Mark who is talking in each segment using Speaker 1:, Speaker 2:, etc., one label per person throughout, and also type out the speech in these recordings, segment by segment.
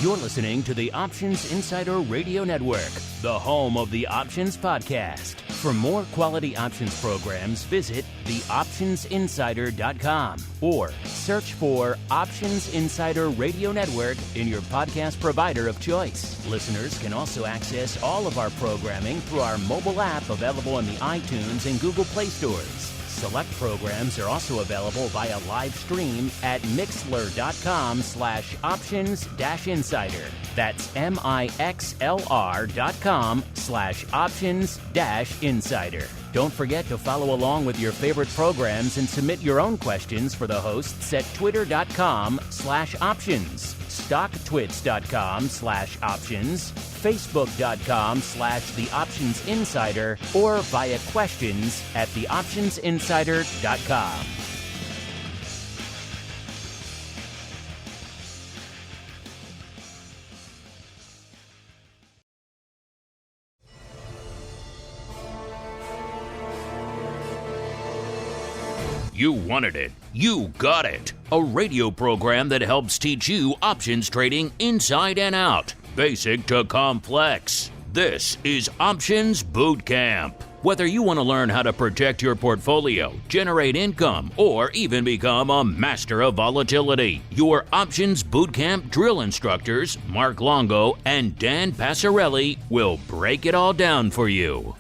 Speaker 1: You're listening to the Options Insider Radio Network, the home of the Options Podcast. For more quality options programs, visit theoptionsinsider.com or search for Options Insider Radio Network in your podcast provider of choice. Listeners can also access all of our programming through our mobile app available in the iTunes and Google Play stores. Select programs are also available via live stream at mixlr.com/options-insider. That's mixlr.com/options-insider. Don't forget to follow along with your favorite programs and submit your own questions for the hosts at twitter.com/options, stocktwits.com/options, facebook.com/theoptionsinsider, or via questions at theoptionsinsider.com. You wanted it. You got it. A radio program that helps teach you options trading inside and out, basic to complex. This is Options Boot Camp. Whether you want to learn how to protect your portfolio, generate income, or even become a master of volatility, your Options Boot Camp drill instructors, Mark Longo and Dan Passarelli, will break it all down for you.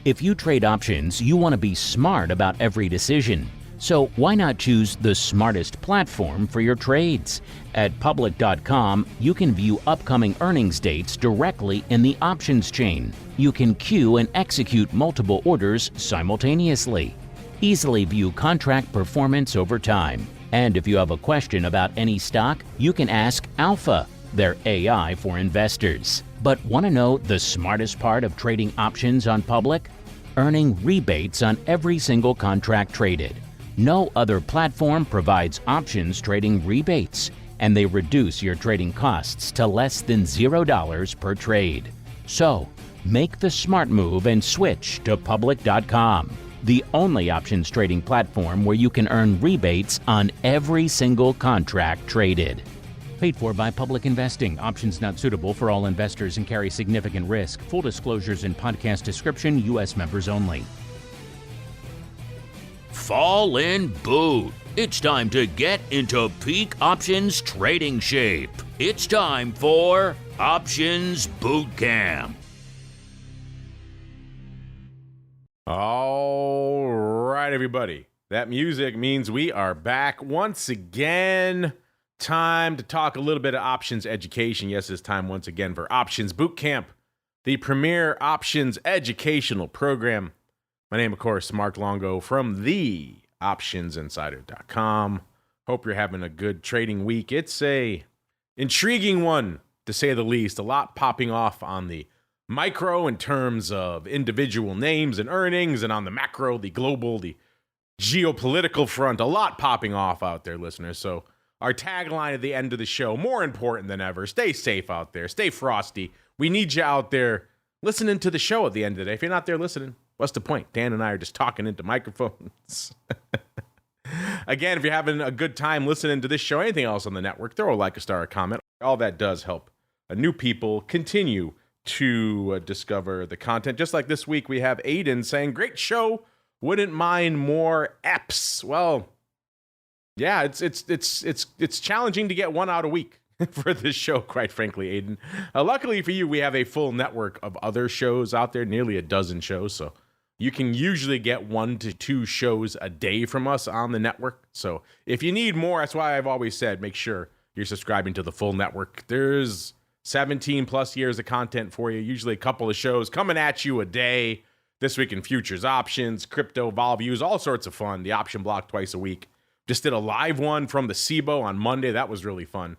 Speaker 1: If you trade options, you want to be smart about every decision. So why not choose the smartest platform for your trades? At public.com, you can view upcoming earnings dates directly in the options chain. You can queue and execute multiple orders simultaneously. Easily view contract performance over time. And if you have a question about any stock, you can ask Alpha, their AI for investors. But want to know the smartest part of trading options on Public? Earning rebates on every single contract traded. No other platform provides options trading rebates, and they reduce your trading costs to less than $0 per trade. So, make the smart move and switch to Public.com, the only options trading platform where you can earn rebates on every single contract traded. Paid for by Public Investing. Options not suitable for all investors and carry significant risk. Full disclosures in podcast description. U.S. members only. Fall in boot. It's time to get into peak options trading shape. It's time for Options Boot Camp.
Speaker 2: All right, everybody. That music means we are back once again. Time to talk a little bit of options education. Yes, it's time once again for Options Boot Camp, the premier options educational program. My name, of course, Mark Longo from the optionsinsider.com. Hope you're having a good trading week. It's a intriguing one, to say the least. A lot popping off on the micro in terms of individual names and earnings, and on the macro, the global, the geopolitical front. A lot popping off out there, listeners. So our tagline at the end of the show, more important than ever, stay safe out there, stay frosty. We need you out there listening to the show at the end of the day. If you're not there listening, what's the point? Dan and I are just talking into microphones. Again, if you're having a good time listening to this show, anything else on the network, throw a like, a star, a comment. All that does help new people continue to discover the content. Just like this week, we have Aiden saying, great show, wouldn't mind more EPs. Well, yeah, it's challenging to get one out a week for this show, quite frankly, Aiden. Luckily for you, we have a full network of other shows out there, nearly a dozen shows, so you can usually get 1 to 2 shows a day from us on the network. So if you need more, that's why I've always said, make sure you're subscribing to the full network. There's 17 plus years of content for you, usually a couple of shows coming at you a day. This week in futures, options, crypto, vol views, all sorts of fun. The option block twice a week. Just did a live one from the SIBO on Monday. That was really fun.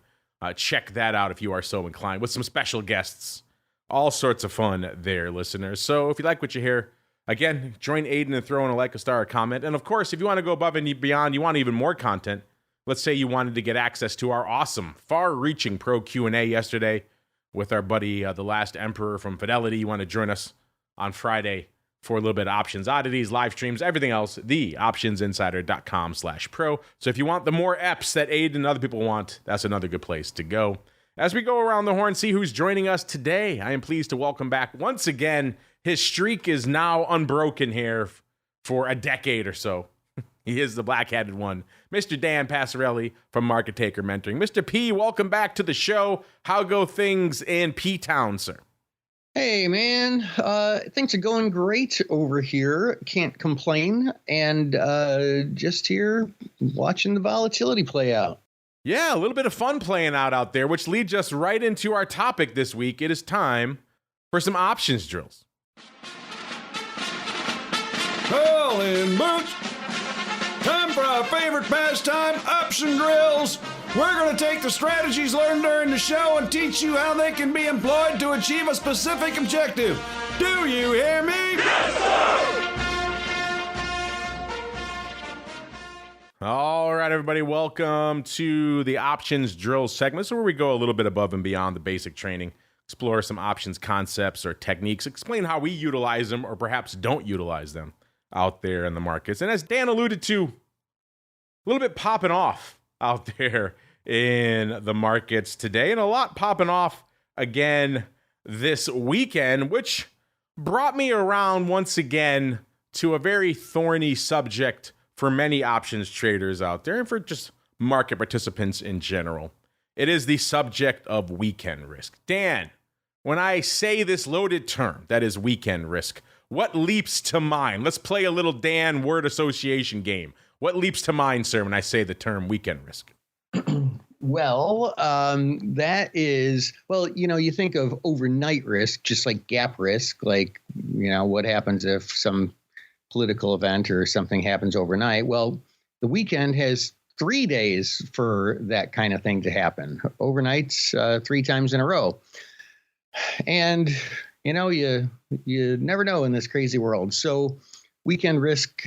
Speaker 2: Check that out if you are so inclined, with some special guests. All sorts of fun there, listeners. So if you like what you hear, again, join Aiden and throw in a like, a star, a comment. And of course, if you want to go above and beyond, you want even more content. Let's say you wanted to get access to our awesome, far-reaching pro Q&A yesterday with our buddy, the Last Emperor from Fidelity. You want to join us on Friday for a little bit of options oddities, live streams, everything else, theoptionsinsider.com/pro. So if you want the more EPs that Aiden and other people want, that's another good place to go. As we go around the horn, see who's joining us today, I am pleased to welcome back once again. His streak is now unbroken here for a decade or so. He is the black-headed one, Mr. Dan Passarelli from Market Taker Mentoring. Mr. P, welcome back to the show. How go things in P-Town, sir?
Speaker 3: Hey, man. Things are going great over here. Can't complain. And just here watching the volatility play out.
Speaker 2: Yeah, a little bit of fun playing out there, which leads us right into our topic this week. It is time for some options drills.
Speaker 4: Colin Boots. Time for our favorite pastime, option drills. We're going to take the strategies learned during the show and teach you how they can be employed to achieve a specific objective. Do you hear me? Yes,
Speaker 2: sir! All right, everybody, welcome to the options drill segment. This is where we go a little bit above and beyond the basic training, explore some options concepts or techniques, explain how we utilize them or perhaps don't utilize them out there in the markets. And as Dan alluded to, a little bit popping off out there in the markets today, and a lot popping off again this weekend, which brought me around once again to a very thorny subject for many options traders out there and for just market participants in general. It is the subject of weekend risk. Dan, when I say this loaded term, that is weekend risk, what leaps to mind? Let's play a little Dan word association game. What leaps to mind, sir, when I say the term weekend risk?
Speaker 3: Well, that is, you think of overnight risk, just like gap risk, like, what happens if some political event or something happens overnight? Well, the weekend has 3 days for that kind of thing to happen. Overnights 3 times in a row. And, you never know in this crazy world. So weekend risk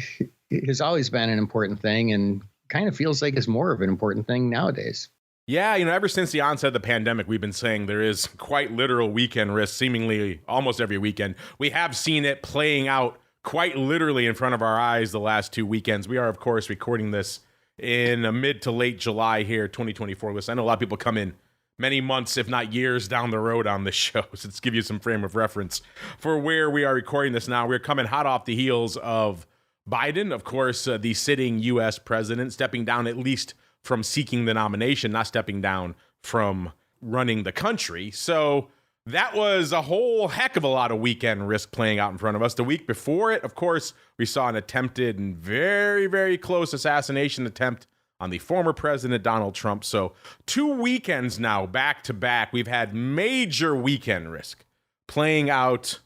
Speaker 3: has always been an important thing and kind of feels like it's more of an important thing nowadays.
Speaker 2: Yeah, ever since the onset of the pandemic, we've been saying there is quite literal weekend risk seemingly almost every weekend. We have seen it playing out quite literally in front of our eyes the last 2 weekends. We are, of course, recording this in mid to late July here, 2024. Listen, I know a lot of people come in many months, if not years, down the road on this show. So let's give you some frame of reference for where we are recording this now. We're coming hot off the heels of Biden, of course, the sitting U.S. president, stepping down at least from seeking the nomination, not stepping down from running the country. So that was a whole heck of a lot of weekend risk playing out in front of us. The week before it, of course, we saw an attempted and very, very close assassination attempt on the former president, Donald Trump. So 2 weekends now, back to back, we've had major weekend risk playing out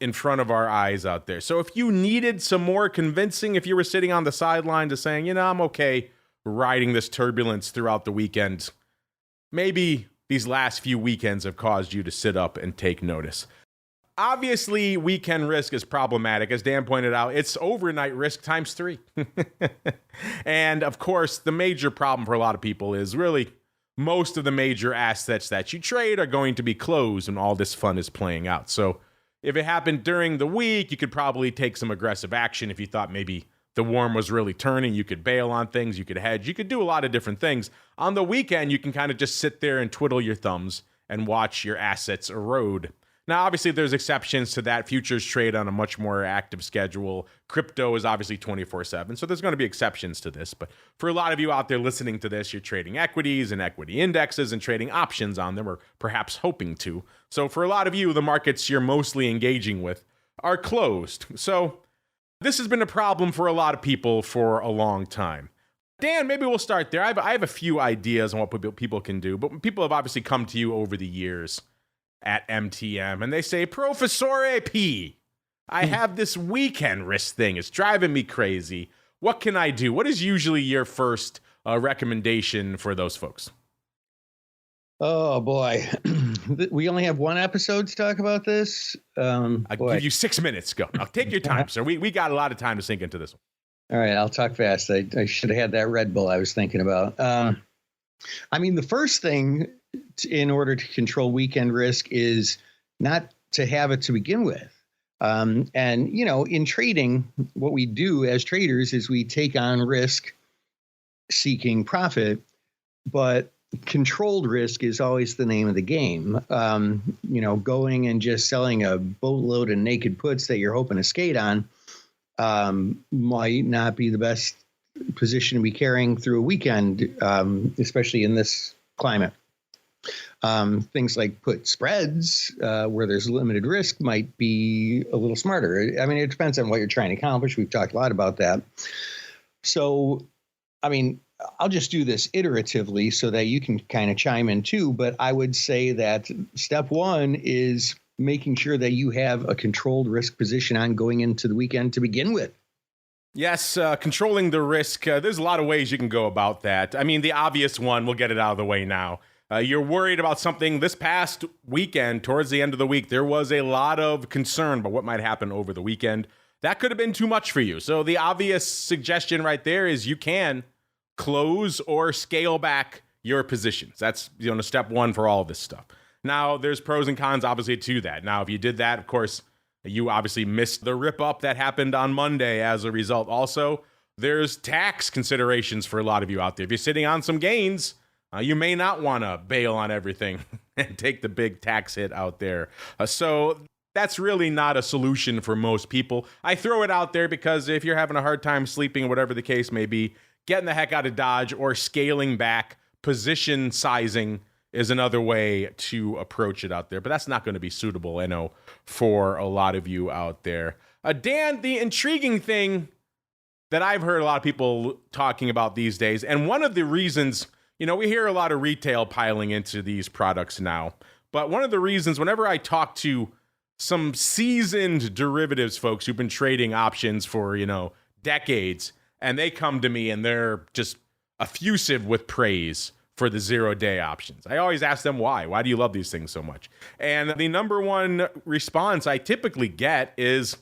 Speaker 2: in front of our eyes out there. So if you needed some more convincing, if you were sitting on the sideline to saying, I'm okay riding this turbulence throughout the weekend, maybe these last few weekends have caused you to sit up and take notice. Obviously, weekend risk is problematic. As Dan pointed out, it's overnight risk times 3. And of course, the major problem for a lot of people is really most of the major assets that you trade are going to be closed when all this fun is playing out. So if it happened during the week, you could probably take some aggressive action. If you thought maybe the worm was really turning, you could bail on things, you could hedge, you could do a lot of different things. On the weekend, you can kind of just sit there and twiddle your thumbs and watch your assets erode. Now, obviously, there's exceptions to that. Futures trade on a much more active schedule. Crypto is obviously 24/7, so there's going to be exceptions to this. But for a lot of you out there listening to this, you're trading equities and equity indexes and trading options on them, or perhaps hoping to. So for a lot of you, the markets you're mostly engaging with are closed. So this has been a problem for a lot of people for a long time. Dan, maybe we'll start there. I have a few ideas on what people can do, but people have obviously come to you over the years at MTM, and they say, Professore P, I have this weekend risk thing. It's driving me crazy. What can I do? What is usually your first recommendation for those folks?
Speaker 3: Oh, boy. We only have one episode to talk about this.
Speaker 2: I'll give you 6 minutes. Go. Now, take your time, sir. We got a lot of time to sink into this one.
Speaker 3: All right, I'll talk fast. I should have had that Red Bull I was thinking about. The first thing in order to control weekend risk is not to have it to begin with. In trading, what we do as traders is we take on risk seeking profit. But controlled risk is always the name of the game. Going and just selling a boatload of naked puts that you're hoping to skate on might not be the best position to be carrying through a weekend, especially in this climate. Things like put spreads, where there's limited risk, might be a little smarter. I mean, it depends on what you're trying to accomplish. We've talked a lot about that. So, I'll just do this iteratively so that you can kind of chime in too. But I would say that step one is making sure that you have a controlled risk position on going into the weekend to begin with.
Speaker 2: Yes, controlling the risk. There's a lot of ways you can go about that. The obvious one, we'll get it out of the way now. You're worried about something. This past weekend, towards the end of the week, there was a lot of concern about what might happen over the weekend. That could have been too much for you. So the obvious suggestion right there is you can close or scale back your positions. That's step one for all of this stuff. Now, there's pros and cons, obviously, to that. Now, if you did that, of course, you obviously missed the rip-up that happened on Monday as a result. Also, there's tax considerations for a lot of you out there. If you're sitting on some gains, you may not want to bail on everything and take the big tax hit out there. So that's really not a solution for most people. I throw it out there because if you're having a hard time sleeping, whatever the case may be, getting the heck out of Dodge or scaling back, position sizing is another way to approach it out there. But that's not going to be suitable, I know, for a lot of you out there. Dan, the intriguing thing that I've heard a lot of people talking about these days, and one of the reasons, we hear a lot of retail piling into these products now. But one of the reasons, whenever I talk to some seasoned derivatives folks who've been trading options for, decades, and they come to me and they're just effusive with praise for the 0-day options. I always ask them why. Why do you love these things so much? And the number one response I typically get is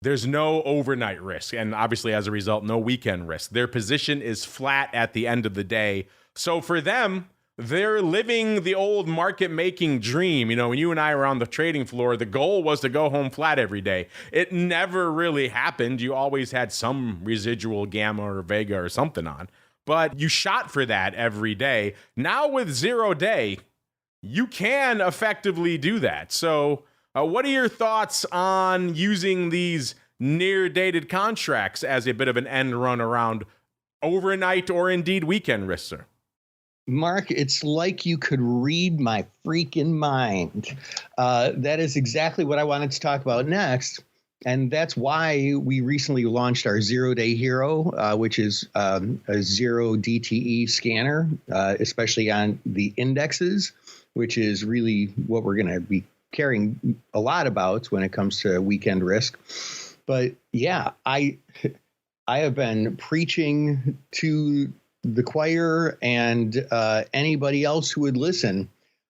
Speaker 2: there's no overnight risk. And obviously, as a result, no weekend risk. Their position is flat at the end of the day. So for them, they're living the old market-making dream. When you and I were on the trading floor, the goal was to go home flat every day. It never really happened. You always had some residual gamma or vega or something on. But you shot for that every day. Now with 0-day, you can effectively do that. So what are your thoughts on using these near-dated contracts as a bit of an end run around overnight or indeed weekend risk, sir?
Speaker 3: Mark, it's like you could read my freaking mind. That is exactly what I wanted to talk about next. And that's why we recently launched our 0-day hero, which is a 0 DTE scanner, especially on the indexes, which is really what we're going to be caring a lot about when it comes to weekend risk. But yeah, I have been preaching to the choir and anybody else who would listen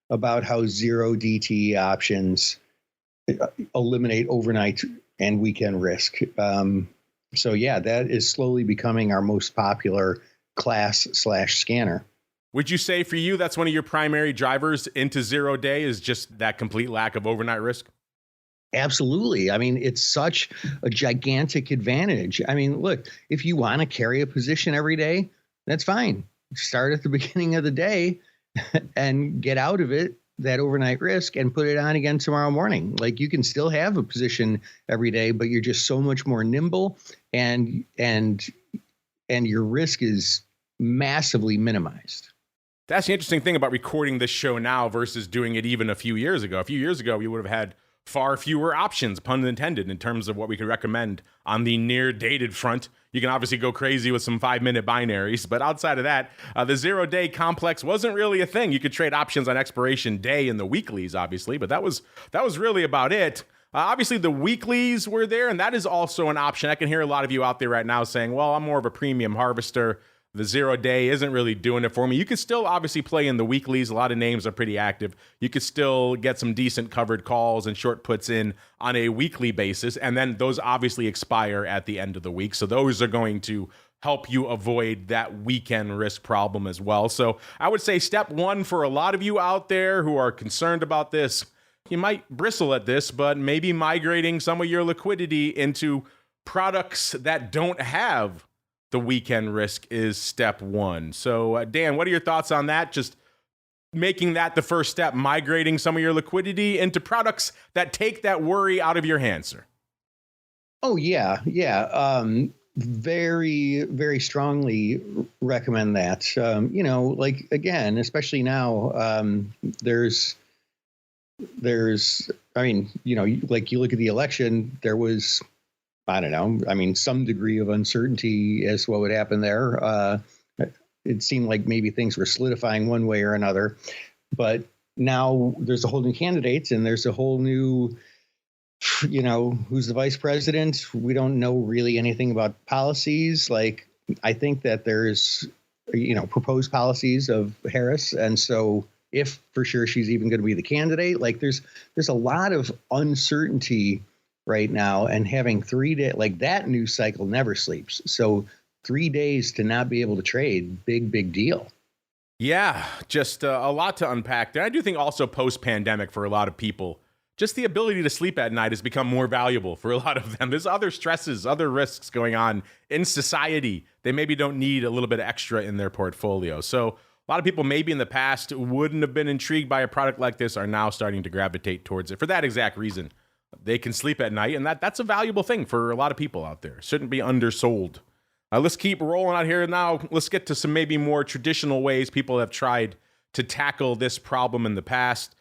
Speaker 3: about how 0 DTE options eliminate overnight and weekend risk. So yeah, that is slowly becoming our most popular class/scanner.
Speaker 2: Would you say for you that's one of your primary drivers into 0-day is just that complete lack of overnight risk?
Speaker 3: Absolutely. It's such a gigantic advantage. Look, if you want to carry a position every day, that's fine. Start at the beginning of the day and get out of it, that overnight risk, and put it on again tomorrow morning. Like, you can still have a position every day, but you're just so much more nimble and your risk is massively minimized.
Speaker 2: That's the interesting thing about recording this show now versus doing it even a few years ago. A few years ago, we would have had far fewer options, pun intended, in terms of what we could recommend on the near-dated front. You can obviously go crazy with some 5-minute binaries, but outside of that, the 0-day complex wasn't really a thing. You could trade options on expiration day in the weeklies, obviously, but that was really about it. Obviously, the weeklies were there, and that is also an option. I can hear a lot of you out there right now saying, well, I'm more of a premium harvester. The 0-day isn't really doing it for me. You could still obviously play in the weeklies. A lot of names are pretty active. You could still get some decent covered calls and short puts in on a weekly basis. And then those obviously expire at the end of the week. So those are going to help you avoid that weekend risk problem as well. So I would say step one for a lot of you out there who are concerned about this, you might bristle at this, but maybe migrating some of your liquidity into products that don't have the weekend risk is step one. So, Dan, what are your thoughts on that? Just making that the first step, migrating some of your liquidity into products that take that worry out of your hands, sir.
Speaker 3: Oh, yeah. Very, very strongly recommend that. Like, again, especially now, like you look at the election, there was, I don't know, some degree of uncertainty as to what would happen there. It seemed like maybe things were solidifying one way or another, but now there's a whole new candidates and there's a whole new, who's the vice president? We don't know really anything about policies. Like, I think that there's, proposed policies of Harris. And so if for sure she's even going to be the candidate, like there's a lot of uncertainty right now, and having 3 days, like that news cycle never sleeps. So 3 days to not be able to trade, big deal.
Speaker 2: Yeah, just a lot to unpack there. I do think also post-pandemic for a lot of people, just the ability to sleep at night has become more valuable for a lot of them. There's other stresses, other risks going on in society. They maybe don't need a little bit extra in their portfolio. So a lot of people maybe in the past wouldn't have been intrigued by a product like this are now starting to gravitate towards it for that exact reason. They can sleep at night, and that's a valuable thing for a lot of people out there. Shouldn't be undersold. Let's keep rolling out here now. Let's get to some maybe more traditional ways people have tried to tackle this problem in the past.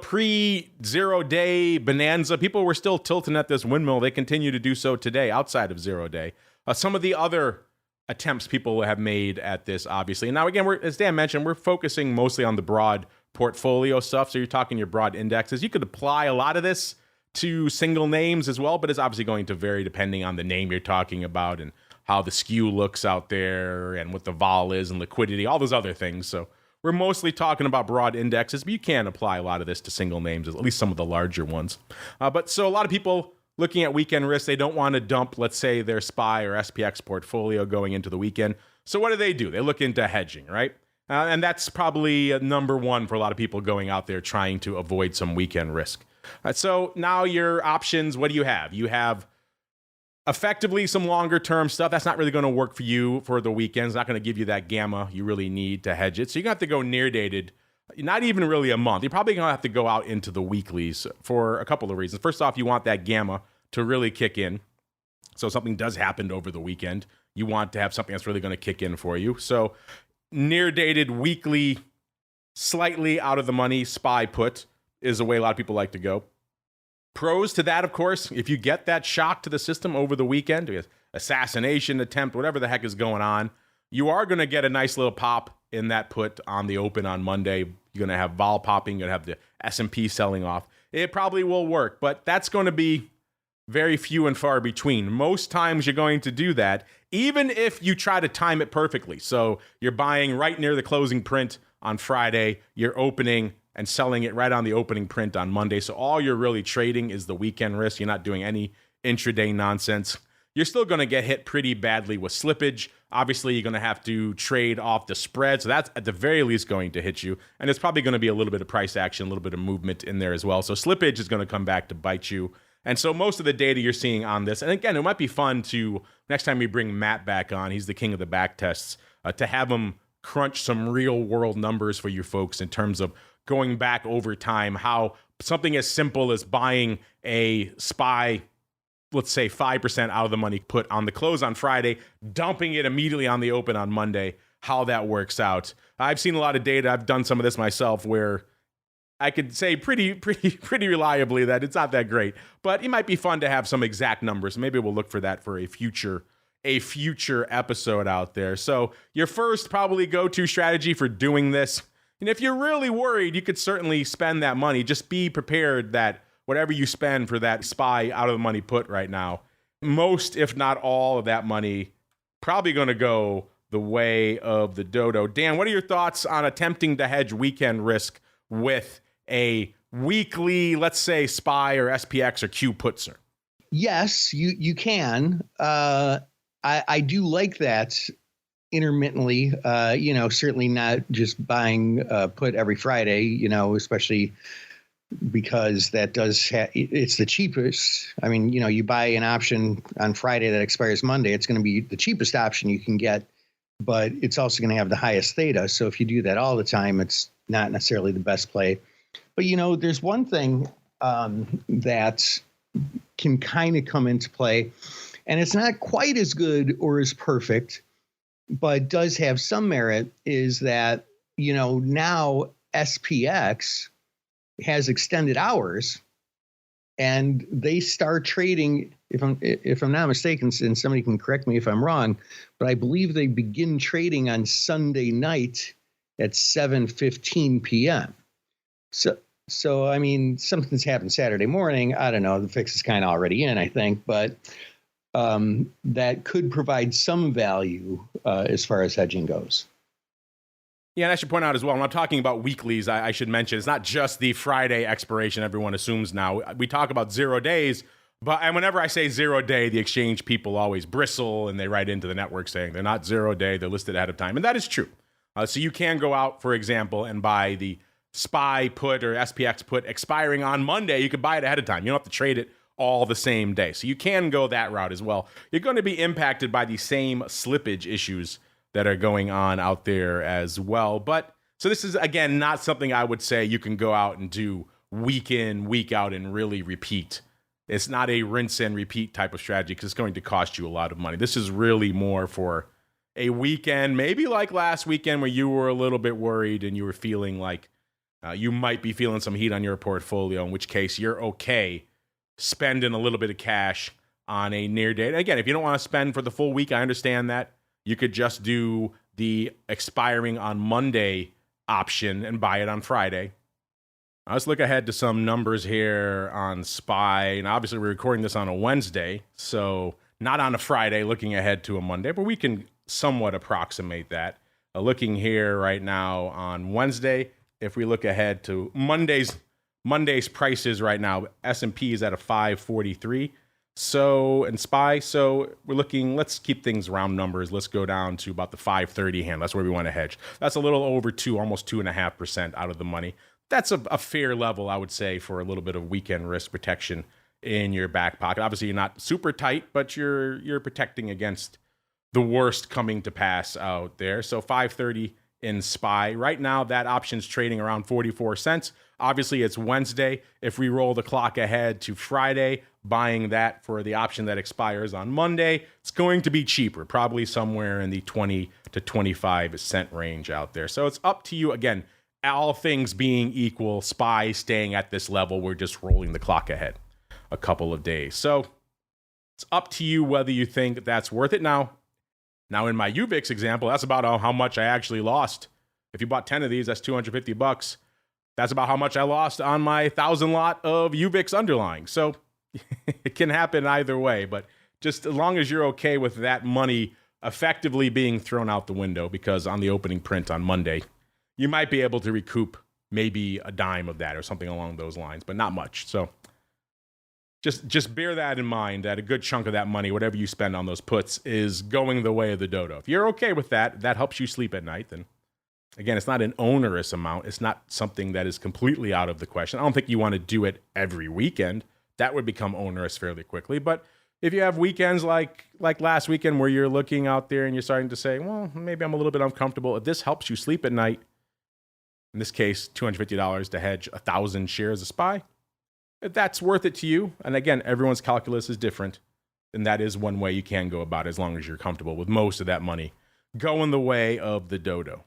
Speaker 2: Pre-0-day bonanza, people were still tilting at this windmill. They continue to do so today outside of 0-day. Some of the other attempts people have made at this, obviously. And now, again, as Dan mentioned, we're focusing mostly on the broad portfolio stuff. So you're talking your broad indexes. You could apply a lot of this to single names as well, but it's obviously going to vary depending on the name you're talking about and how the skew looks out there and what the vol is and liquidity, all those other things. So we're mostly talking about broad indexes, but you can apply a lot of this to single names, at least some of the larger ones. But so a lot of people looking at weekend risk, they don't want to dump, let's say, their SPY or SPX portfolio going into the weekend. So what do? They look into hedging, right? And that's probably number one for a lot of people going out there trying to avoid some weekend risk. So now your options, what do you have? You have effectively some longer term stuff. That's not really going to work for you for the weekend. It's not going to give you that gamma you really need to hedge it. So you're going to have to go near dated, not even really a month. You're probably going to have to go out into the weeklies for a couple of reasons. First off, you want that gamma to really kick in. So something does happen over the weekend. You want to have something that's really going to kick in for you. So near dated, weekly, slightly out of the money SPY put is the way a lot of people like to go. Pros to that, of course, if you get that shock to the system over the weekend, assassination attempt, whatever the heck is going on, you are going to get a nice little pop in that put on the open on Monday. You're going to have vol popping, you're going to have the S&P selling off. It probably will work, but that's going to be very few and far between. Most times you're going to do that, even if you try to time it perfectly. So you're buying right near the closing print on Friday, you're opening and selling it right on the opening print on Monday. So all you're really trading is the weekend risk. You're not doing any intraday nonsense. You're still going to get hit pretty badly with slippage. Obviously, you're going to have to trade off the spread. So that's at the very least going to hit you. And it's probably going to be a little bit of price action, a little bit of movement in there as well. So slippage is going to come back to bite you. And so most of the data you're seeing on this, and again, it might be fun to, next time we bring Matt back on, he's the king of the back tests, to have him crunch some real world numbers for you folks in terms of going back over time, how something as simple as buying a SPY, let's say 5% out of the money put on the close on Friday, dumping it immediately on the open on Monday, how that works out. I've seen a lot of data. I've done some of this myself where I could say pretty reliably that it's not that great, but it might be fun to have some exact numbers. Maybe we'll look for that for a future episode out there. So your first probably go-to strategy for doing this, and if you're really worried, you could certainly spend that money. Just be prepared that whatever you spend for that SPY out of the money put right now, most, if not all of that money, probably going to go the way of the dodo. Dan, what are your thoughts on attempting to hedge weekend risk with a weekly, let's say, SPY or SPX or Q put, sir?
Speaker 3: Yes, you can. I do like that intermittently, certainly not just buying put every Friday, especially because that does it's the cheapest. I mean, you buy an option on Friday that expires Monday, it's going to be the cheapest option you can get, but it's also going to have the highest theta. So if you do that all the time, it's not necessarily the best play. But, there's one thing that can kind of come into play, and it's not quite as good or as perfect, but does have some merit, is that, now SPX has extended hours, and they start trading, if I'm not mistaken, and somebody can correct me if I'm wrong, but I believe they begin trading on Sunday night at 7:15 p.m. So I mean, something's happened Saturday morning. I don't know. The fix is kind of already in, I think, but that could provide some value as far as hedging goes.
Speaker 2: Yeah, and I should point out as well, when I'm talking about weeklies, I should mention it's not just the Friday expiration everyone assumes now. We talk about 0 days, and whenever I say 0 day, the exchange people always bristle and they write into the network saying they're not 0 day, they're listed ahead of time. And that is true. So you can go out, for example, and buy the SPY put or SPX put expiring on Monday. You could buy it ahead of time. You don't have to trade it all the same day. So you can go that route as well. You're going to be impacted by the same slippage issues that are going on out there as well. But so this is, again, not something I would say you can go out and do week in, week out and really repeat. It's not a rinse and repeat type of strategy because it's going to cost you a lot of money. This is really more for a weekend, maybe like last weekend where you were a little bit worried and you were feeling like you might be feeling some heat on your portfolio, in which case you're okay spending a little bit of cash on a near date. Again, if you don't want to spend for the full week, I understand that. You could just do the expiring on Monday option and buy it on Friday. Let's look ahead to some numbers here on SPY. And obviously, we're recording this on a Wednesday, so not on a Friday, looking ahead to a Monday, but we can somewhat approximate that. Looking here right now on Wednesday, if we look ahead to Monday's prices right now, S&P is at a 543. So, and SPY, so we're looking, let's keep things round numbers. Let's go down to about the 530 hand. That's where we want to hedge. That's a little over almost 2.5% out of the money. That's a fair level, I would say, for a little bit of weekend risk protection in your back pocket. Obviously, you're not super tight, but you're protecting against the worst coming to pass out there. So 530 in SPY. Right now, that option's trading around 44 cents. Obviously, it's Wednesday. If we roll the clock ahead to Friday, buying that for the option that expires on Monday, it's going to be cheaper, probably somewhere in the 20 to 25 cent range out there. So it's up to you. Again, all things being equal, SPY staying at this level, we're just rolling the clock ahead a couple of days. So it's up to you whether you think that's worth it. Now in my UVIX example, that's about how much I actually lost. If you bought 10 of these, that's $250. That's about how much I lost on my 1,000 lot of UVIX underlying. So it can happen either way, but just as long as you're okay with that money effectively being thrown out the window, because on the opening print on Monday, you might be able to recoup maybe a dime of that or something along those lines, but not much. So just bear that in mind, that a good chunk of that money, whatever you spend on those puts, is going the way of the dodo. If you're okay with that, that helps you sleep at night, then again, it's not an onerous amount. It's not something that is completely out of the question. I don't think you want to do it every weekend. That would become onerous fairly quickly. But if you have weekends like last weekend where you're looking out there and you're starting to say, well, maybe I'm a little bit uncomfortable. If this helps you sleep at night, in this case, $250 to hedge 1,000 shares of SPY, if that's worth it to you, and again, everyone's calculus is different, then that is one way you can go about it as long as you're comfortable with most of that money going the way of the dodo.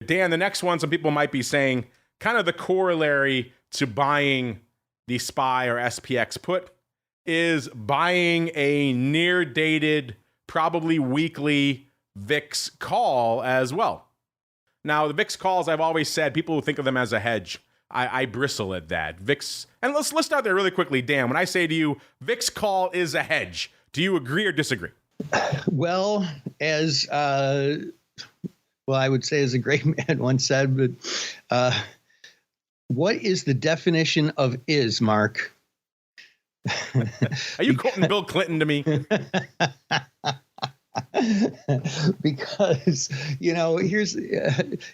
Speaker 2: Dan, the next one, some people might be saying, kind of the corollary to buying the SPY or SPX put is buying a near-dated, probably weekly VIX call as well. Now, the VIX calls, I've always said, people who think of them as a hedge, I bristle at that. VIX, and let's start there really quickly, Dan. When I say to you, VIX call is a hedge, do you agree or disagree?
Speaker 3: Well, I would say, as a great man once said, but what is the definition of is, Mark?
Speaker 2: Are you quoting Bill Clinton to me?
Speaker 3: Because, it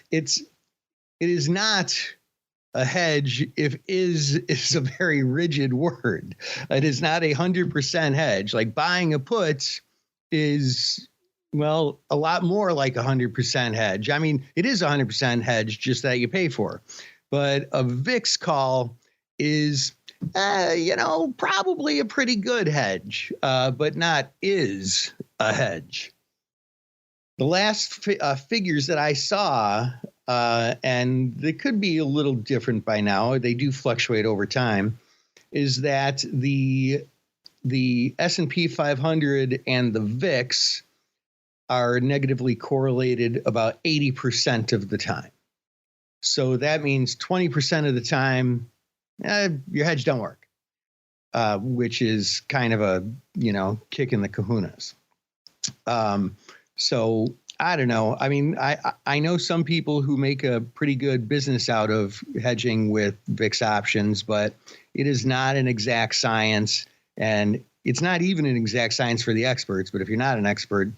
Speaker 3: is not a hedge if is a very rigid word. It is not 100% hedge. Like buying a put is, well, a lot more like 100% hedge. I mean, it is 100% hedge, just that you pay for. But a VIX call is, probably a pretty good hedge, but not is a hedge. The last figures that I saw, and they could be a little different by now, they do fluctuate over time, is that the S&P 500 and the VIX are negatively correlated about 80% of the time. So that means 20% of the time, your hedge don't work, which is kind of a, kick in the kahunas. So I don't know. I mean, I know some people who make a pretty good business out of hedging with VIX options, but it is not an exact science, and it's not even an exact science for the experts. But if you're not an expert,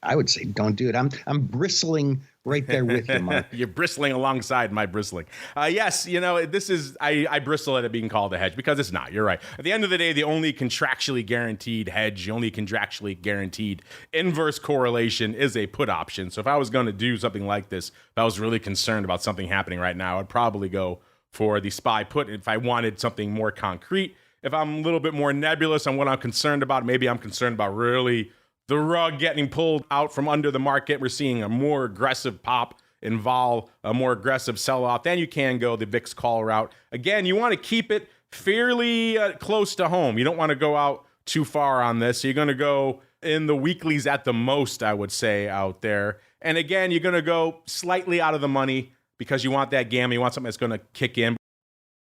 Speaker 3: I would say don't do it. I'm bristling right there with you, Mark.
Speaker 2: You're bristling alongside my bristling. Yes, this is, I bristle at it being called a hedge because it's not. You're right. At the end of the day, the only contractually guaranteed hedge, the only contractually guaranteed inverse correlation is a put option. So if I was going to do something like this, if I was really concerned about something happening right now, I'd probably go for the SPY put. If I wanted something more concrete, if I'm a little bit more nebulous on what I'm concerned about, maybe I'm concerned about really the rug getting pulled out from under the market. We're seeing a more aggressive pop involve a more aggressive sell-off. Then you can go the VIX call route. Again, you want to keep it fairly close to home. You don't want to go out too far on this. So you're going to go in the weeklies at the most, I would say, out there. And again, you're going to go slightly out of the money because you want that gamma. You want something that's going to kick in.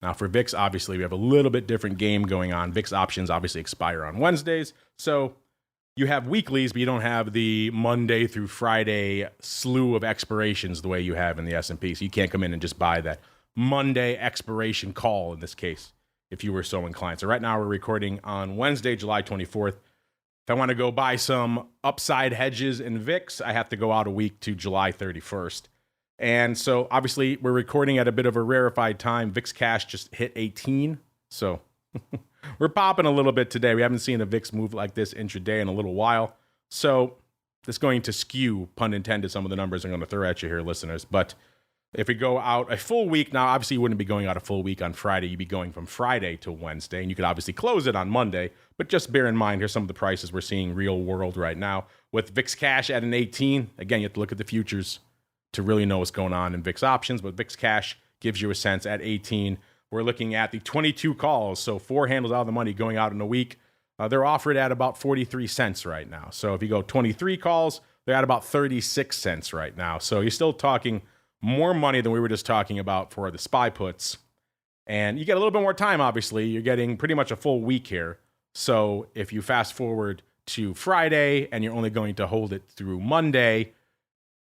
Speaker 2: Now, for VIX, obviously, we have a little bit different game going on. VIX options obviously expire on Wednesdays. So you have weeklies, but you don't have the Monday through Friday slew of expirations the way you have in the S&P. So you can't come in and just buy that Monday expiration call in this case, if you were so inclined. So right now we're recording on Wednesday, July 24th. If I want to go buy some upside hedges in VIX, I have to go out a week to July 31st. And so obviously we're recording at a bit of a rarefied time. VIX cash just hit 18. So we're popping a little bit today. We haven't seen a VIX move like this intraday in a little while. So it's going to skew, pun intended, some of the numbers I'm going to throw at you here, listeners. But if we go out a full week, now obviously you wouldn't be going out a full week on Friday. You'd be going from Friday to Wednesday, and you could obviously close it on Monday. But just bear in mind, here's some of the prices we're seeing real world right now. With VIX cash at an 18, again, you have to look at the futures to really know what's going on in VIX options. But VIX cash gives you a sense at 18. We're looking at the 22 calls, so 4 handles out of the money going out in a week. They're offered at about 43 cents right now. So if you go 23 calls, they're at about 36 cents right now. So you're still talking more money than we were just talking about for the SPY puts. And you get a little bit more time, obviously. You're getting pretty much a full week here. So if you fast forward to Friday and you're only going to hold it through Monday,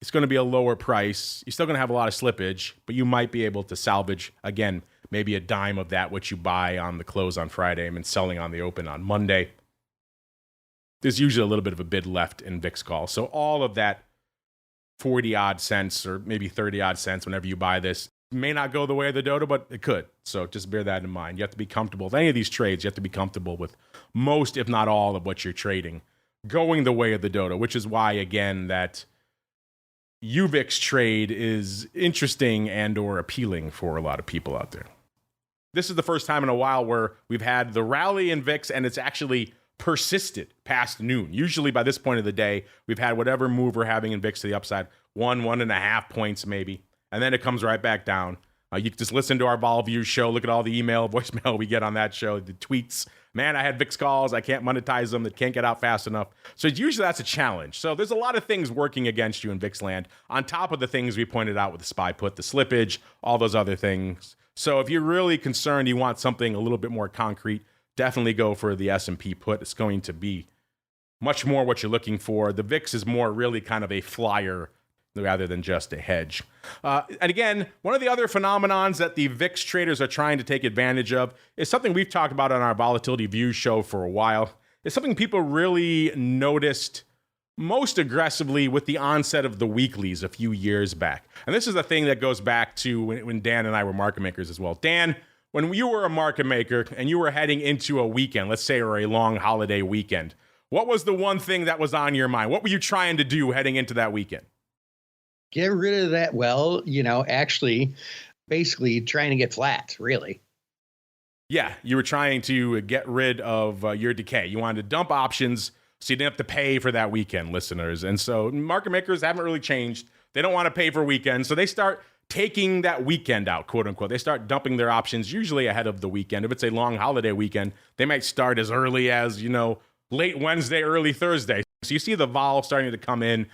Speaker 2: it's going to be a lower price. You're still going to have a lot of slippage, but you might be able to salvage, again, maybe a dime of that, what you buy on the close on Friday and selling on the open on Monday. There's usually a little bit of a bid left in VIX call. So all of that 40 odd cents or maybe 30 odd cents whenever you buy this may not go the way of the dodo, but it could. So just bear that in mind. You have to be comfortable with any of these trades. You have to be comfortable with most, if not all, of what you're trading going the way of the dodo, which is why, again, that UVIX trade is interesting and or appealing for a lot of people out there. This is the first time in a while where we've had the rally in VIX and it's actually persisted past noon. Usually by this point of the day, we've had whatever move we're having in VIX to the upside, 1.5 points maybe, and then it comes right back down. You can just listen to our Vol Views show, look at all the email, voicemail we get on that show, the tweets. Man, I had VIX calls, I can't monetize them, that can't get out fast enough. So usually that's a challenge. So there's a lot of things working against you in VIX land, on top of the things we pointed out with the SPY put, the slippage, all those other things. So if you're really concerned, you want something a little bit more concrete, definitely go for the S&P put. It's going to be much more what you're looking for. The VIX is more really kind of a flyer rather than just a hedge. And again, one of the other phenomenons that the VIX traders are trying to take advantage of is something we've talked about on our Volatility Views show for a while. It's something people really noticed most aggressively with the onset of the weeklies a few years back. And this is a thing that goes back to when Dan and I were market makers as well. Dan, when you were a market maker and you were heading into a weekend, let's say, or a long holiday weekend, what was the one thing that was on your mind? What were you trying to do heading into that weekend?
Speaker 3: Get rid of that. Well, actually, basically trying to get flat, really.
Speaker 2: Yeah, you were trying to get rid of your decay. You wanted to dump options so you didn't have to pay for that weekend, listeners. And so market makers haven't really changed. They don't want to pay for weekends, so they start taking that weekend out, quote unquote. They start dumping their options usually ahead of the weekend. If it's a long holiday weekend, they might start as early as, late Wednesday, early Thursday. So you see the vol starting to come in,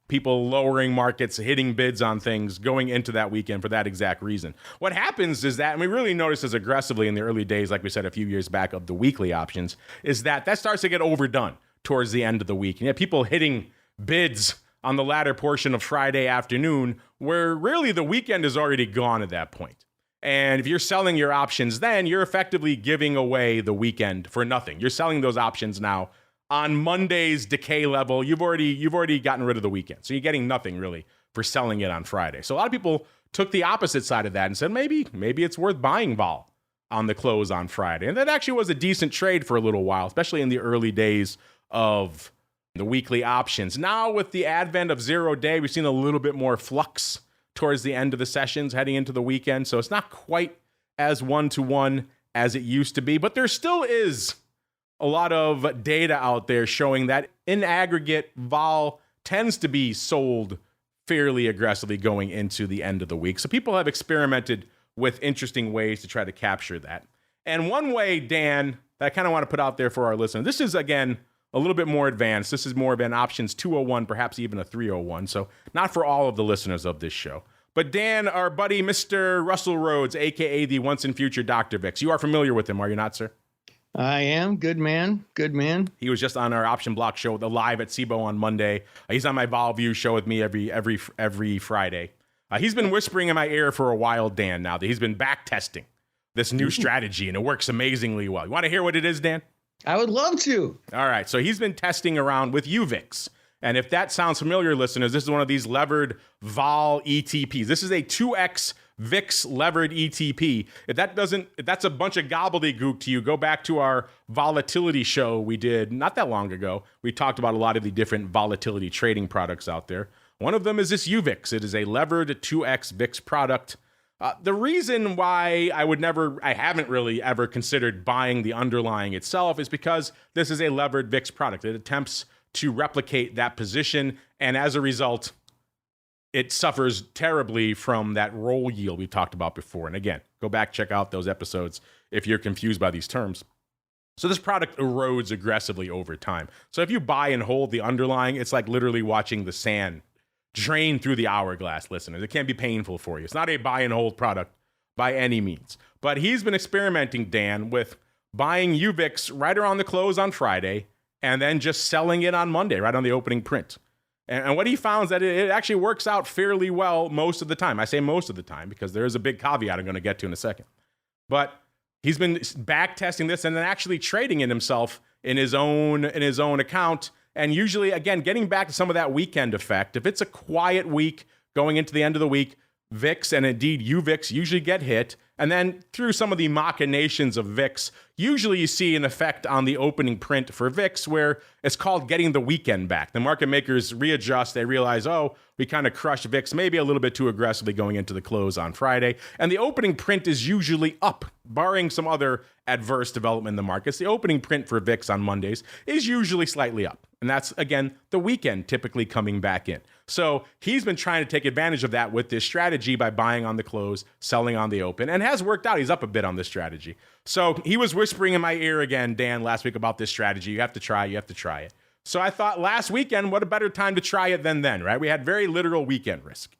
Speaker 2: people lowering markets, hitting bids on things going into that weekend for that exact reason. What happens is that, and we really noticed this aggressively in the early days, like we said a few years back, of the weekly options, is that starts to get overdone towards the end of the week. And you have people hitting bids on the latter portion of Friday afternoon, where really the weekend is already gone at that point. And if you're selling your options then, you're effectively giving away the weekend for nothing. You're selling those options now on Monday's decay level. You've already gotten rid of the weekend. So you're getting nothing really for selling it on Friday. So a lot of people took the opposite side of that and said, maybe it's worth buying vol on the close on Friday. And that actually was a decent trade for a little while, especially in the early days of the weekly options. Now with the advent of 0 day, we've seen a little bit more flux towards the end of the sessions heading into the weekend. So it's not quite as one-to-one as it used to be, but there still is a lot of data out there showing that in aggregate, vol tends to be sold fairly aggressively going into the end of the week. So people have experimented with interesting ways to try to capture that. And one way, Dan, that I kind of want to put out there for our listeners, this is, again, a little bit more advanced. This is more of an options 201, perhaps even a 301. So not for all of the listeners of this show. But Dan, our buddy, Mr. Russell Rhodes, a.k.a. the once and future Dr. Vix. You are familiar with him, are you not, sir?
Speaker 3: I am. Good man. Good man.
Speaker 2: He was just on our Option Block show, the live at SIBO on Monday. He's on my Vol View show with me every Friday. He's been whispering in my ear for a while, Dan, now that he's been back testing this new strategy, and it works amazingly well. You want to hear what it is, Dan?
Speaker 3: I would love to.
Speaker 2: All right. So he's been testing around with UVIX. And if that sounds familiar, listeners, this is one of these levered vol ETPs. This is a 2x VIX levered ETP. If that's a bunch of gobbledygook to you, go back to our volatility show we did not that long ago. We talked about a lot of the different volatility trading products out there. One of them is this UVIX. It is a levered 2x VIX product. The reason why I haven't really ever considered buying the underlying itself is because this is a levered VIX product. It attempts to replicate that position, and as a result, it suffers terribly from that roll yield we talked about before. And again, go back, check out those episodes if you're confused by these terms. So this product erodes aggressively over time. So if you buy and hold the underlying, it's like literally watching the sand drain through the hourglass, listeners. It can be painful for you. It's not a buy and hold product by any means. But he's been experimenting, Dan, with buying UVIX right around the close on Friday and then just selling it on Monday, right on the opening print. And what he found is that it actually works out fairly well most of the time. I say most of the time because there is a big caveat I'm going to get to in a second. But he's been back testing this and then actually trading it himself in his own account. And usually, again, getting back to some of that weekend effect, if it's a quiet week going into the end of the week, VIX and indeed UVIX usually get hit. And then through some of the machinations of VIX, usually you see an effect on the opening print for VIX where it's called getting the weekend back. The market makers readjust. They realize, we kind of crushed VIX maybe a little bit too aggressively going into the close on Friday. And the opening print is usually up, barring some other adverse development in the markets. The opening print for VIX on Mondays is usually slightly up. And that's, again, the weekend typically coming back in. So he's been trying to take advantage of that with this strategy by buying on the close, selling on the open, and has worked out. He's up a bit on this strategy. So he was whispering in my ear again, Dan, last week about this strategy. You have to try it. So I thought last weekend, what a better time to try it than then, right? We had very literal weekend risk.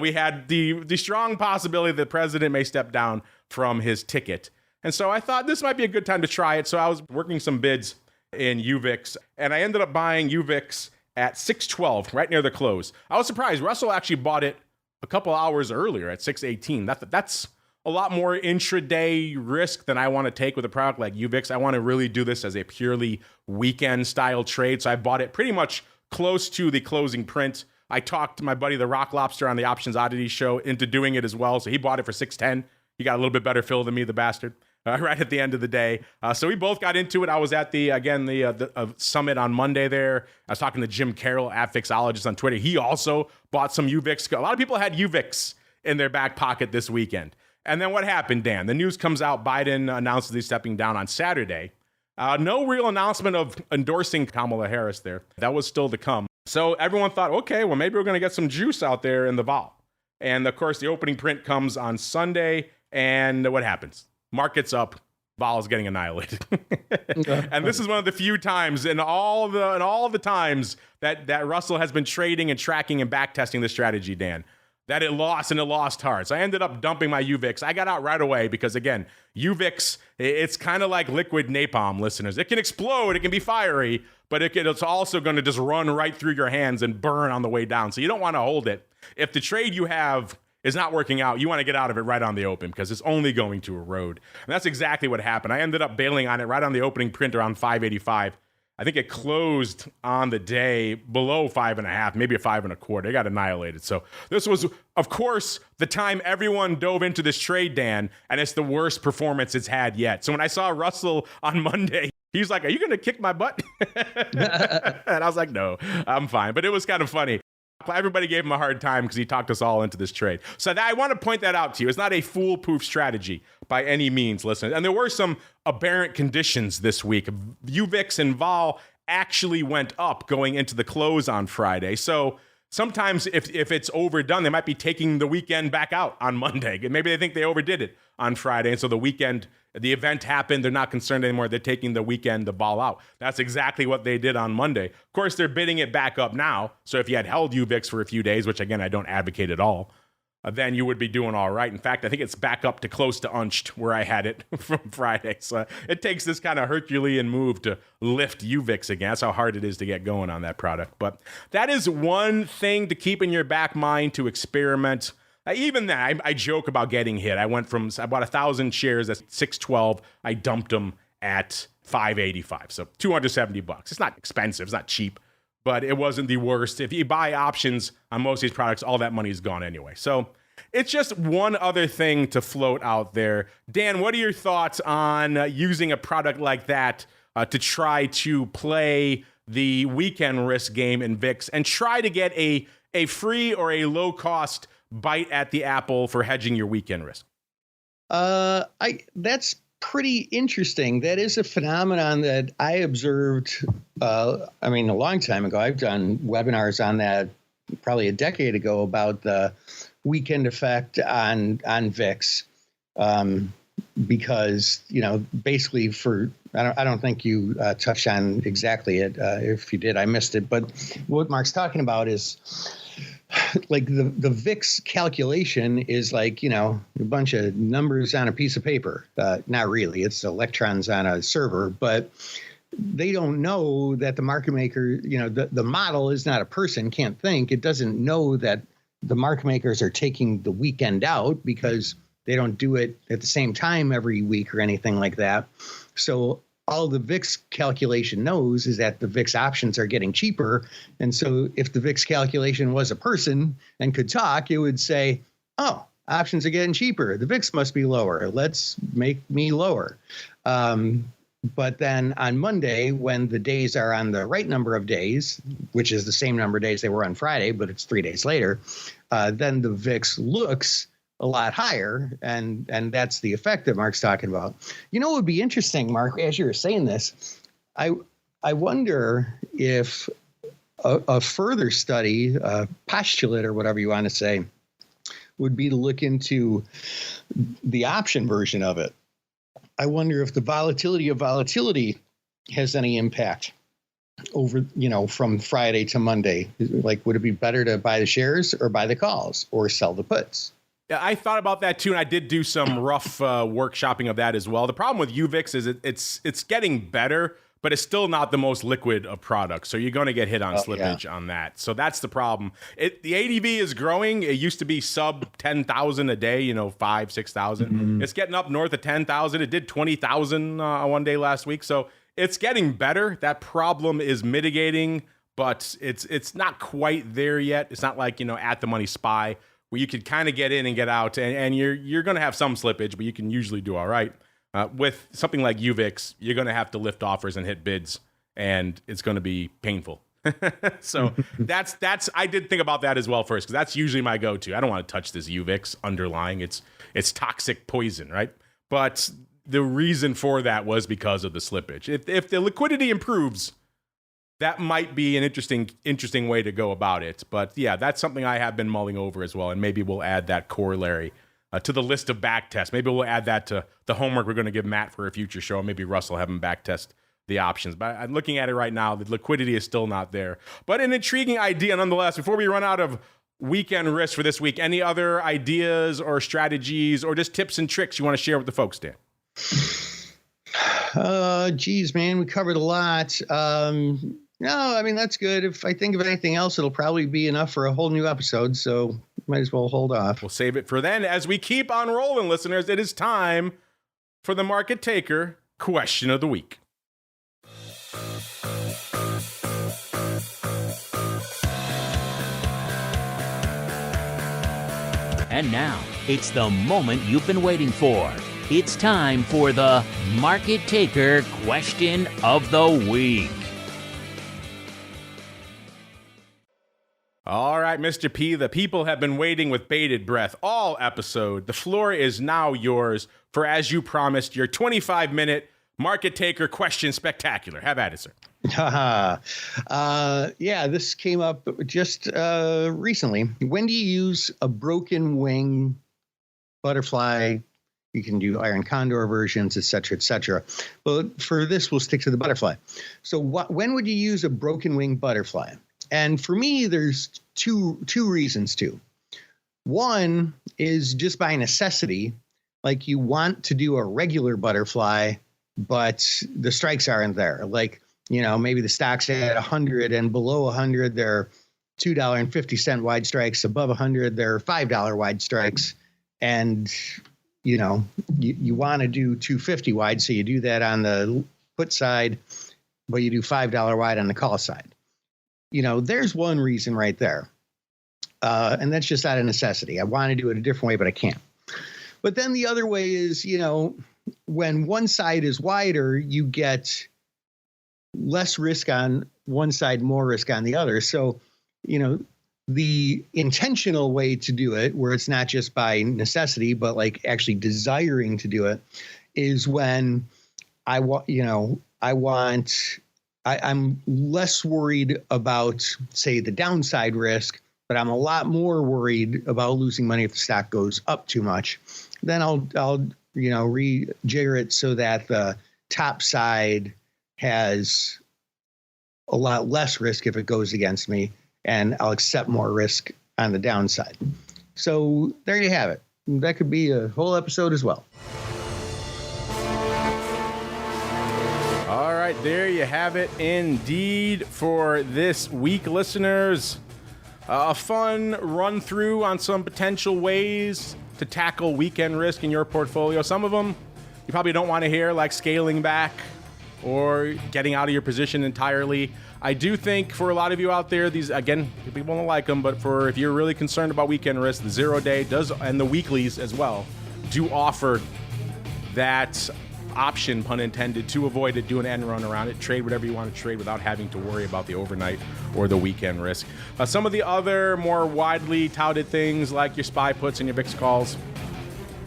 Speaker 2: We had the strong possibility that the president may step down from his ticket. And so I thought this might be a good time to try it. So I was working some bids in UVIX, and I ended up buying UVIX at 612, right near the close. I was surprised. Russell actually bought it a couple hours earlier at 618. That's a lot more intraday risk than I want to take with a product like UVIX. I want to really do this as a purely weekend style trade. So I bought it pretty much close to the closing print. I talked my buddy, the Rock Lobster, on the Options Oddity show into doing it as well. So he bought it for 610. He got a little bit better fill than me, the bastard, right at the end of the day. So we both got into it. I was at the summit on Monday there. I was talking to Jim Carroll at Fixologist on Twitter. He also bought some UVIX. A lot of people had UVIX in their back pocket this weekend. And then what happened, Dan? The news comes out. Biden announces he's stepping down on Saturday. No real announcement of endorsing Kamala Harris there. That was still to come. So everyone thought, okay, well, maybe we're going to get some juice out there in the vol. And of course, the opening print comes on Sunday. And what happens? Market's up. Vol is getting annihilated. And this is one of the few times in all the times that Russell has been trading and tracking and back testing this strategy, Dan, that it lost, and it lost hard. So I ended up dumping my UVIX. I got out right away because, again, UVIX, it's kind of like liquid napalm, listeners. It can explode, it can be fiery, but it's also going to just run right through your hands and burn on the way down. So you don't want to hold it. If the trade you have is not working out, you want to get out of it right on the open because it's only going to erode. And that's exactly what happened. I ended up bailing on it right on the opening print around 585. I think it closed on the day below 5.5, maybe a 5.25. It got annihilated. So this was, of course, the time everyone dove into this trade, Dan, and it's the worst performance it's had yet. So when I saw Russell on Monday, he's like, "Are you going to kick my butt?" And I was like, "No, I'm fine." But it was kind of funny. Everybody gave him a hard time because he talked us all into this trade. So I want to point that out to you. It's not a foolproof strategy by any means, listeners. And there were some aberrant conditions this week. UVIX and vol actually went up going into the close on Friday. So sometimes if it's overdone, they might be taking the weekend back out on Monday. Maybe they think they overdid it on Friday. And so the event happened. They're not concerned anymore. They're taking the weekend, the ball out. That's exactly what they did on Monday. Of course, they're bidding it back up now. So if you had held UVIX for a few days, which again, I don't advocate at all, then you would be doing all right. In fact, I think it's back up to close to unched where I had it from Friday. So it takes this kind of Herculean move to lift UVIX again. That's how hard it is to get going on that product. But that is one thing to keep in your back mind to experiment. Even that, I joke about getting hit. I bought 1,000 shares at 612. I dumped them at 585. So $270. It's not expensive. It's not cheap, but it wasn't the worst. If you buy options on most of these products, all that money is gone anyway. So it's just one other thing to float out there. Dan, what are your thoughts on using a product like that to try to play the weekend risk game in VIX and try to get a free or a low cost bite at the apple for hedging your weekend risk?
Speaker 3: That's pretty interesting. That is a phenomenon that I observed, a long time ago. I've done webinars on that probably a decade ago about the weekend effect on VIX. Because, basically I don't think you touched on exactly it. If you did, I missed it. But what Mark's talking about is like the VIX calculation is like, a bunch of numbers on a piece of paper. Not really. It's electrons on a server, but they don't know that the market maker, the model is not a person, can't think. It doesn't know that the market makers are taking the weekend out because they don't do it at the same time every week or anything like that. So all the VIX calculation knows is that the VIX options are getting cheaper. And so if the VIX calculation was a person and could talk, it would say, oh, options are getting cheaper. The VIX must be lower. Let's make me lower. But then on Monday, when the days are on the right number of days, which is the same number of days they were on Friday, but it's 3 days later, then the VIX looks a lot higher, and that's the effect that Mark's talking about. What would be interesting, Mark, as you were saying this, I wonder if a further study, postulate or whatever you want to say, would be to look into the option version of it. I wonder if the volatility of volatility has any impact over, from Friday to Monday. Like, would it be better to buy the shares or buy the calls or sell the puts?
Speaker 2: Yeah, I thought about that too, and I did do some rough workshopping of that as well. The problem with UVIX is it's getting better, but it's still not the most liquid of products. So you're going to get hit on slippage on that. So that's the problem. The ADV is growing. It used to be sub 10,000 a day, 5,000, 6,000. It's getting up north of 10,000. It did 20,000 one day last week. So it's getting better. That problem is mitigating, but it's not quite there yet. It's not like, at the money SPY where you could kind of get in and get out, and you're going to have some slippage, but you can usually do all right. With something like UVIX, you're going to have to lift offers and hit bids, and it's going to be painful. So that's I did think about that as well first, because that's usually my go-to. I don't want to touch this UVIX underlying. It's toxic poison, right? But the reason for that was because of the slippage. If the liquidity improves, that might be an interesting way to go about it. But yeah, that's something I have been mulling over as well, and maybe we'll add that corollary to the list of back tests. Maybe we'll add that to the homework we're going to give Matt for a future show. Maybe Russell have him back test the options. But I'm looking at it right now. The liquidity is still not there. But an intriguing idea nonetheless. Before we run out of weekend risk for this week, any other ideas or strategies or just tips and tricks you want to share with the folks, Dan?
Speaker 3: Geez, man, we covered a lot. No, I mean, that's good. If I think of anything else, it'll probably be enough for a whole new episode. So might as well hold off.
Speaker 2: We'll save it for then. As we keep on rolling, listeners, it is time for the Market Taker Question of the Week.
Speaker 1: And now, it's the moment you've been waiting for. It's time for the Market Taker Question of the Week.
Speaker 2: All right, Mr. P, the people have been waiting with bated breath all episode. The floor is now yours for, as you promised, your 25-minute Market Taker Question Spectacular. Have at it, sir.
Speaker 3: Yeah, this came up just recently. When do you use a broken wing butterfly? You can do iron condor versions, et cetera, et cetera. But for this, we'll stick to the butterfly. So when would you use a broken wing butterfly? And for me, there's two reasons too. One is just by necessity, like you want to do a regular butterfly, but the strikes aren't there. Like, maybe the stock's at 100 and below 100, they're $2.50 wide strikes. Above 100, they're $5 wide strikes. And, you want to do 250 wide. So you do that on the put side, but you do $5 wide on the call side. There's one reason right there. And that's just out of necessity. I want to do it a different way, but I can't. But then the other way is, when one side is wider, you get less risk on one side, more risk on the other. So, the intentional way to do it, where it's not just by necessity, but like actually desiring to do it, is when I'm less worried about, say, the downside risk, but I'm a lot more worried about losing money if the stock goes up too much. Then I'll rejigger it so that the top side has a lot less risk if it goes against me, and I'll accept more risk on the downside. So there you have it. That could be a whole episode as well.
Speaker 2: All right, there you have it indeed for this week, listeners. A fun run through on some potential ways to tackle weekend risk in your portfolio. Some of them you probably don't want to hear, like scaling back or getting out of your position entirely. I do think for a lot of you out there, these, again, people don't like them, but if you're really concerned about weekend risk, the 0-day does, and the weeklies as well, do offer that option, pun intended, to avoid it, do an end run around it, trade whatever you want to trade without having to worry about the overnight or the weekend risk. Some of the other more widely touted things like your SPY puts and your VIX calls,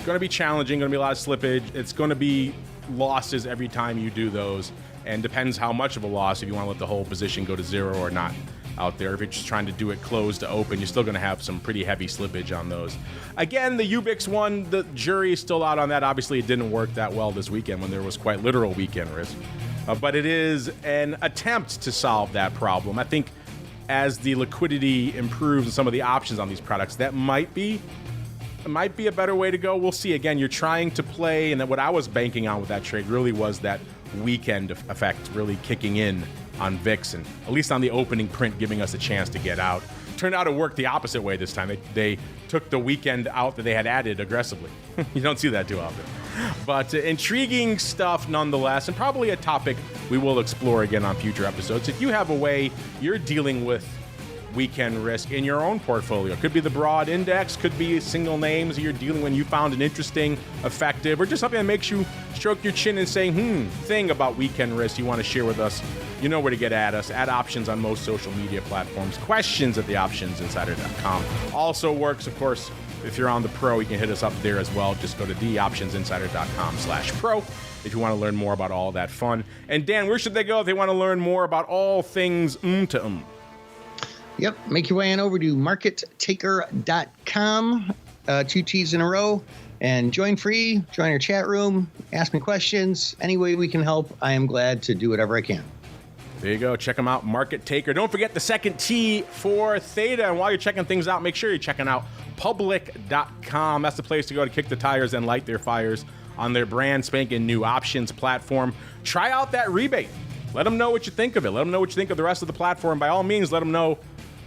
Speaker 2: going to be challenging, going to be a lot of slippage. It's going to be losses every time you do those, and depends how much of a loss, if you want to let the whole position go to zero or not out there. If you're just trying to do it close to open, you're still going to have some pretty heavy slippage on those. Again, the UVIX one, the jury is still out on that. Obviously, it didn't work that well this weekend when there was quite literal weekend risk. But it is an attempt to solve that problem. I think as the liquidity improves and some of the options on these products, that might be a better way to go. We'll see. Again, you're trying to play, and what I was banking on with that trade really was that weekend effect really kicking in on VIX, and at least on the opening print, giving us a chance to get out. Turned out it worked the opposite way this time. They took the weekend out that they had added aggressively. You don't see that too often. But intriguing stuff nonetheless, and probably a topic we will explore again on future episodes. If you have a way you're dealing with weekend risk in your own portfolio, could be the broad index, could be single names you're dealing when you found an interesting, effective, or just something that makes you stroke your chin and say, thing about weekend risk you want to share with us, you know where to get at us. At Options on most social media platforms. Questions at theoptionsinsider.com. Also works, of course, if you're on the Pro, you can hit us up there as well. Just go to theoptionsinsider.com/pro if you want to learn more about all that fun. And Dan, where should they go if they want to learn more about all things to
Speaker 3: Yep. Make your way on over to markettaker.com, 2 T's in a row, and join free, join our chat room, ask me questions. Any way we can help, I am glad to do whatever I can.
Speaker 2: There you go. Check them out, Market Taker. Don't forget the second T for Theta. And while you're checking things out, make sure you're checking out public.com. That's the place to go to kick the tires and light their fires on their brand spanking new options platform. Try out that rebate. Let them know what you think of it. Let them know what you think of the rest of the platform. By all means, let them know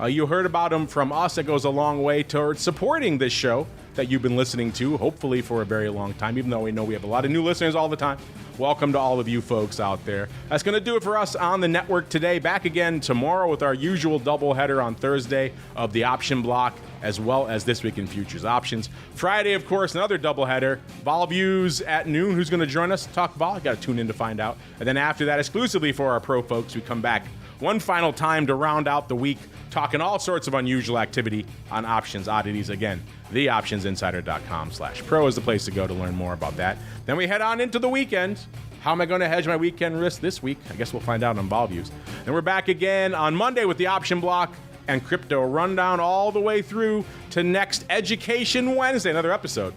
Speaker 2: you heard about them from us. It goes a long way towards supporting this show that you've been listening to, hopefully for a very long time, even though we know we have a lot of new listeners all the time. Welcome to all of you folks out there. That's going to do it for us on the network today. Back again tomorrow with our usual doubleheader on Thursday of the option block, as well as This Week in Futures Options. Friday, of course, another doubleheader. Vol Views at noon. Who's going to join us to talk Vol? You got to tune in to find out. And then after that, exclusively for our pro folks, we come back one final time to round out the week, talking all sorts of unusual activity on options oddities. Again, theoptionsinsider.com/pro is the place to go to learn more about that. Then we head on into the weekend. How am I going to hedge my weekend risk this week? I guess we'll find out on Vol Views. Then we're back again on Monday with the option block and crypto rundown all the way through to next Education Wednesday, another episode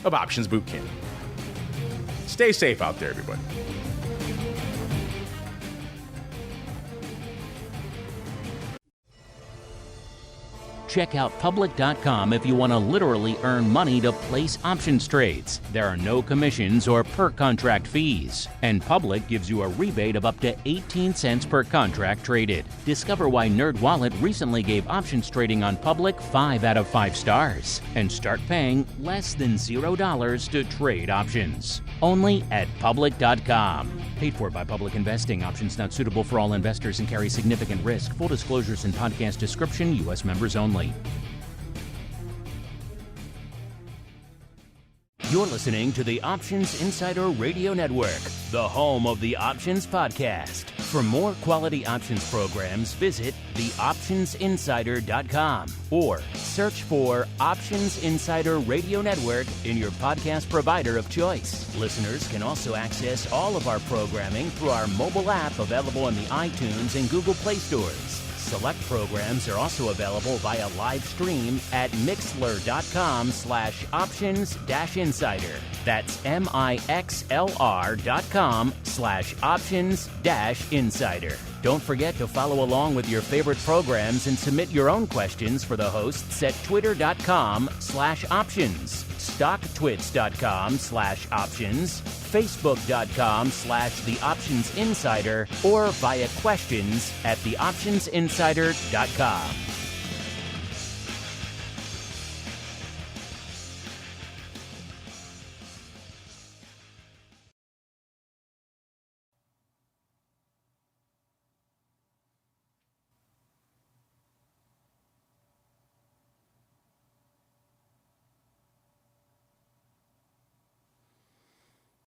Speaker 2: of Options Bootcamp. Stay safe out there, everybody.
Speaker 1: Check out public.com if you want to literally earn money to place options trades. There are no commissions or per contract fees. And Public gives you a rebate of up to 18 cents per contract traded. Discover why NerdWallet recently gave options trading on Public 5 out of 5 stars. And start paying less than $0 to trade options. Only at public.com. Paid for by Public Investing. Options not suitable for all investors and carry significant risk. Full disclosures and podcast description. U.S. members only. You're listening to the Options Insider Radio Network, the home of the Options Podcast. For more quality options programs, visit theoptionsinsider.com or search for Options Insider Radio Network in your podcast provider of choice. Listeners can also access all of our programming through our mobile app available in the iTunes and Google Play stores. Select programs are also available via live stream at mixlr.com/options-insider. That's mixlr.com/options-insider. Don't forget to follow along with your favorite programs and submit your own questions for the hosts at twitter.com/options, stocktwits.com/options, facebook.com/theoptionsinsider, or via questions at theoptionsinsider.com.